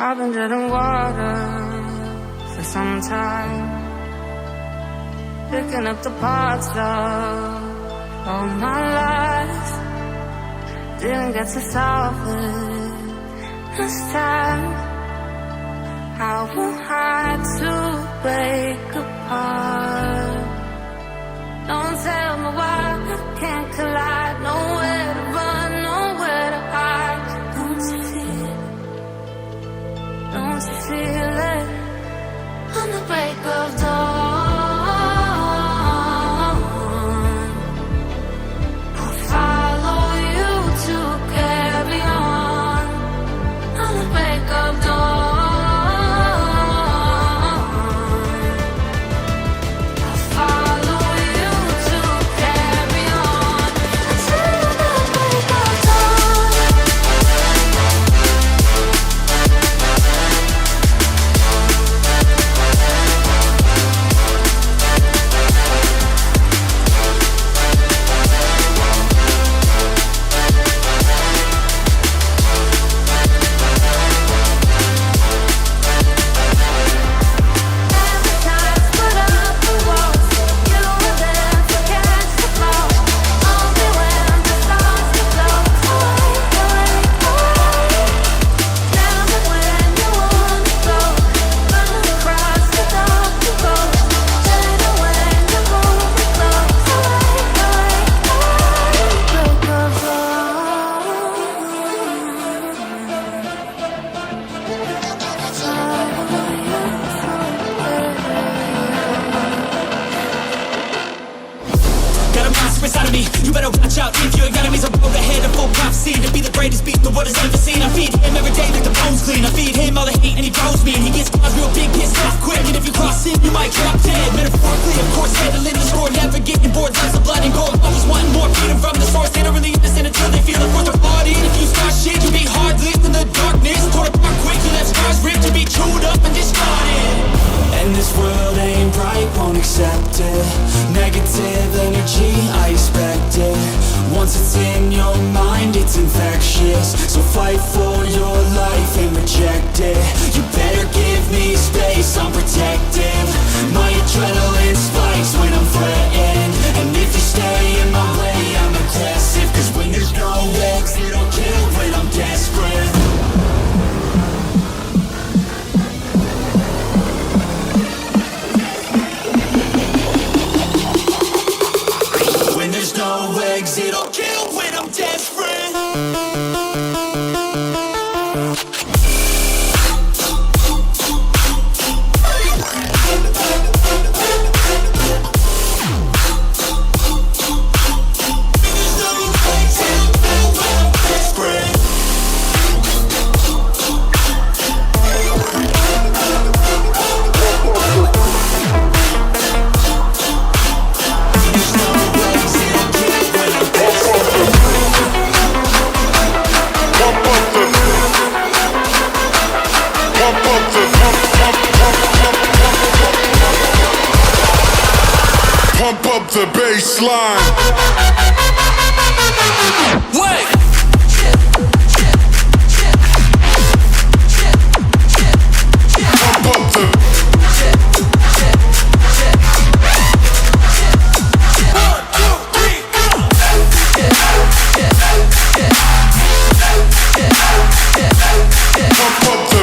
I've been treading water for some time, picking up the parts of all my life. Didn't get to solve it this time. How will I to break apart? Don't tell me why I can't collide. Nowhere to run, nowhere to hide. Don't you feel it? Don't you feel it? On the break of dawn, I'll follow you to carry on. On the break of dawn, I'll follow you to carry on until the break of dawn. Got a monster inside of me, you better watch out. If your enemy's a road ahead of full prophecy to be the greatest beast the world has ever seen. I feed him every day like the bones clean. I feed him all the hate and he grows me, and he gets claws real big, pissed off quick. And if you cross him, you might drop dead. Metaphorically, of course, handling the score, never getting bored. Lots of blood and gold, always wanting more. Feeding from the source, they don't really understand until they feel it for their body. And if you start shit, you be hard lived in the darkness. Torn apart quick, you left scars ripped to be chewed up and discarded. And this world ain't right, won't accept it. Negative energy, I expect it. Once it's in your mind, it's infectious. So fight for your life and reject it. You better give me space, I'm protective. My adrenaline spikes when I'm threatened. And if you stay in my way, I'm aggressive. Cause when there's no exit, I'll kill when I'm desperate. There's no exit, I'll kill when I'm desperate. Pump up the baseline. Wait! Pump up the. Pump up the.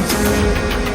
something.